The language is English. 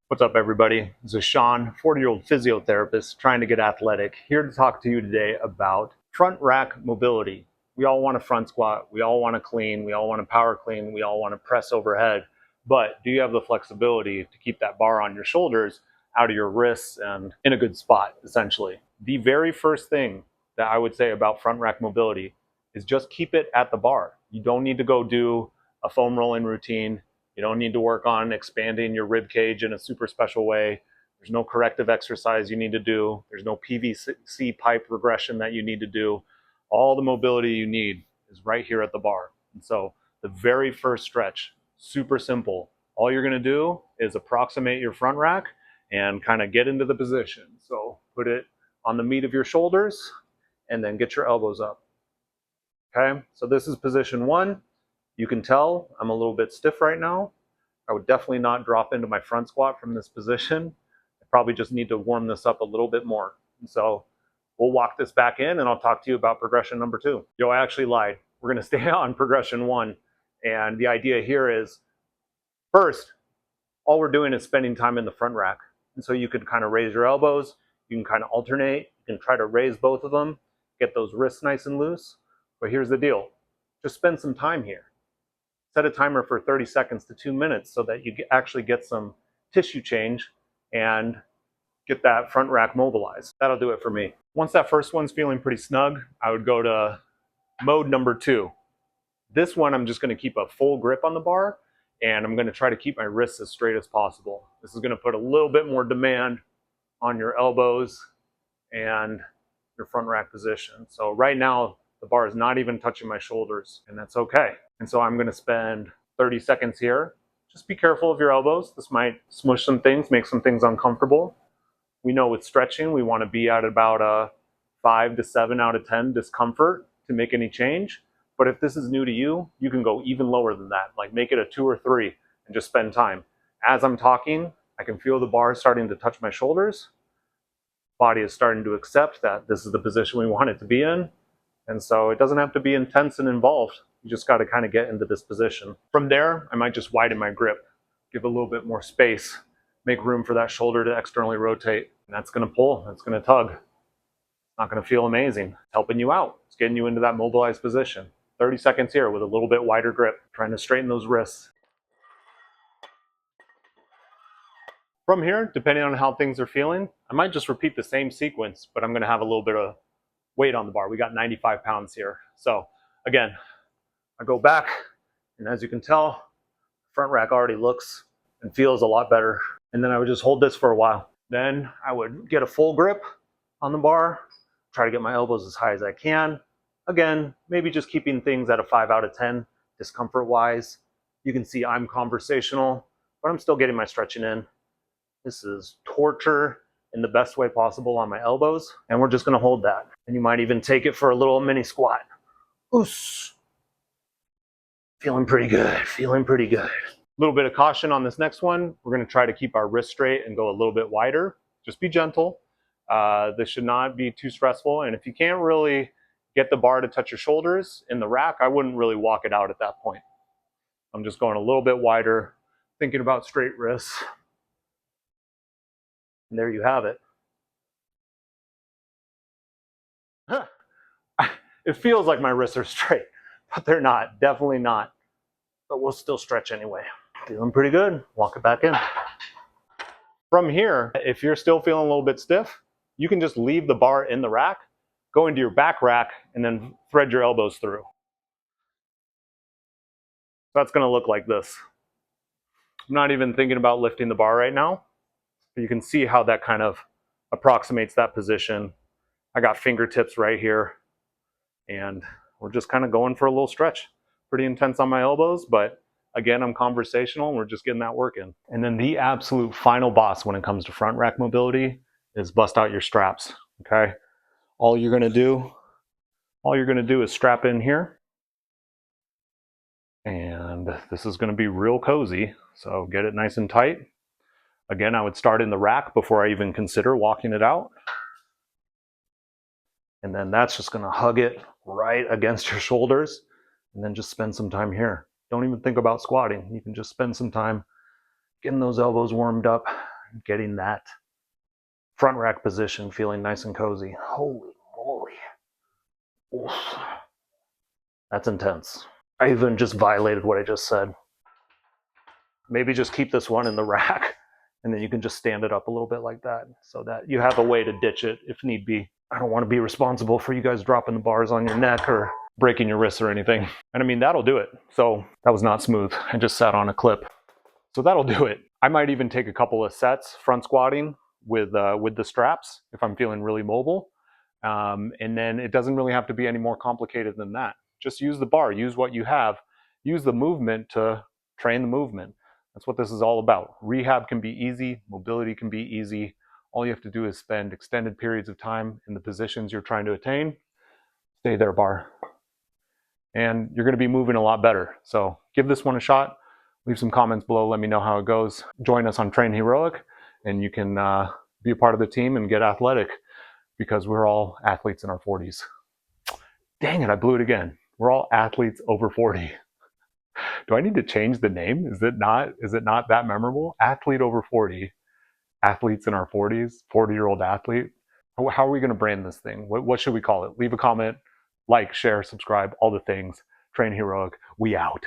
What's up, everybody? This is Sean, 40-year-old physiotherapist trying to get athletic, here to talk to you today about front rack mobility. We all want to front squat, we all want to clean, we all want to power clean, we all want to press overhead, but do you have the flexibility to keep that bar on your shoulders, out of your wrists, and in a good spot, essentially? The very first thing that I would say about front rack mobility is just keep it at the bar. You don't need to go do a foam rolling routine. You don't need to work on expanding your rib cage in a super special way. There's no corrective exercise you need to do. There's no PVC pipe regression that you need to do. All the mobility you need is right here at the bar. And so the very first stretch, super simple. All you're gonna do is approximate your front rack and kind of get into the position. So put it on the meat of your shoulders and then get your elbows up. Okay, so this is position one. You can tell I'm a little bit stiff right now. I would definitely not drop into my front squat from this position. I probably just need to warm this up a little bit more. And so we'll walk this back in and I'll talk to you about progression number two. Yo, I actually lied. We're gonna stay on progression one. And the idea here is, first, all we're doing is spending time in the front rack. And so you can kind of raise your elbows, you can kind of alternate, you can try to raise both of them, get those wrists nice and loose. But here's the deal, just spend some time here. Set a timer for 30 seconds to 2 minutes so that you actually get some tissue change and get that front rack mobilized. That'll do it for me. Once that first one's feeling pretty snug, I would go to mode number two. This one, I'm just gonna keep a full grip on the bar and I'm gonna try to keep my wrists as straight as possible. This is gonna put a little bit more demand on your elbows and your front rack position. So right now, the bar is not even touching my shoulders, and that's okay. And so I'm gonna spend 30 seconds here. Just be careful of your elbows. This might smush some things, make some things uncomfortable. We know with stretching, we wanna be at about a 5 to 7 out of 10 discomfort to make any change. But if this is new to you, you can go even lower than that. Like make it a 2 or 3 and just spend time. As I'm talking, I can feel the bar starting to touch my shoulders. Body is starting to accept that this is the position we want it to be in. And so it doesn't have to be intense and involved. You just got to kind of get into this position. From there, I might just widen my grip, give a little bit more space, make room for that shoulder to externally rotate. And that's going to pull, that's going to tug. It's not going to feel amazing. It's helping you out. It's getting you into that mobilized position. 30 seconds here with a little bit wider grip, trying to straighten those wrists. From here, depending on how things are feeling, I might just repeat the same sequence, but I'm going to have a little bit of weight on the bar. We got 95 pounds here. So again, I go back, and as you can tell, front rack already looks and feels a lot better. And then I would just hold this for a while. Then I would get a full grip on the bar, try to get my elbows as high as I can. Again, maybe just keeping things at a 5 out of 10, discomfort-wise. You can see I'm conversational, but I'm still getting my stretching in. This is torture in the best way possible on my elbows, and we're just gonna hold that. And you might even take it for a little mini squat. Oos. Feeling pretty good, feeling pretty good. A little bit of caution on this next one. We're gonna try to keep our wrist straight and go a little bit wider. Just be gentle. This should not be too stressful, and if you can't really get the bar to touch your shoulders in the rack, I wouldn't really walk it out at that point. I'm just going a little bit wider, thinking about straight wrists. And there you have it. Huh. It feels like my wrists are straight, but they're not, definitely not. But we'll still stretch anyway. Feeling pretty good, walk it back in. From here, if you're still feeling a little bit stiff, you can just leave the bar in the rack, go into your back rack, and then thread your elbows through. That's gonna look like this. I'm not even thinking about lifting the bar right now. But you can see how that kind of approximates that position. I got fingertips right here, and we're just kind of going for a little stretch. Pretty intense on my elbows, but again, I'm conversational and we're just getting that work in. And then the absolute final boss when it comes to front rack mobility is bust out your straps, okay? All you're gonna do is strap in here. And this is gonna be real cozy, so get it nice and tight. Again, I would start in the rack before I even consider walking it out. And then that's just gonna hug it right against your shoulders, and then just spend some time here. Don't even think about squatting. You can just spend some time getting those elbows warmed up, getting that front rack position, feeling nice and cozy. Holy moly. Oof. That's intense. I even just violated what I just said. Maybe just keep this one in the rack and then you can just stand it up a little bit like that so that you have a way to ditch it if need be. I don't want to be responsible for you guys dropping the bars on your neck or breaking your wrists or anything. And I mean, that'll do it. So that was not smooth. I just sat on a clip. So that'll do it. I might even take a couple of sets front squatting with the straps if I'm feeling really mobile. And then it doesn't really have to be any more complicated than that. Just use the bar, use what you have, use the movement to train the movement. That's what this is all about. Rehab can be easy, mobility can be easy. All you have to do is spend extended periods of time in the positions you're trying to attain. Stay there, bar. And you're going to be moving a lot better. So give this one a shot. Leave some comments below. Let me know how it goes. Join us on Train Heroic, and you can be a part of the team and get athletic because we're all athletes in our 40s. Dang it, I blew it again. We're all athletes over 40. Do I need to change the name? Is it not that memorable? Athlete over 40. Athletes in our 40s, 40-year-old athlete. How are we going to brand this thing? What should we call it? Leave a comment, like, share, subscribe, all the things. Train Heroic, we out.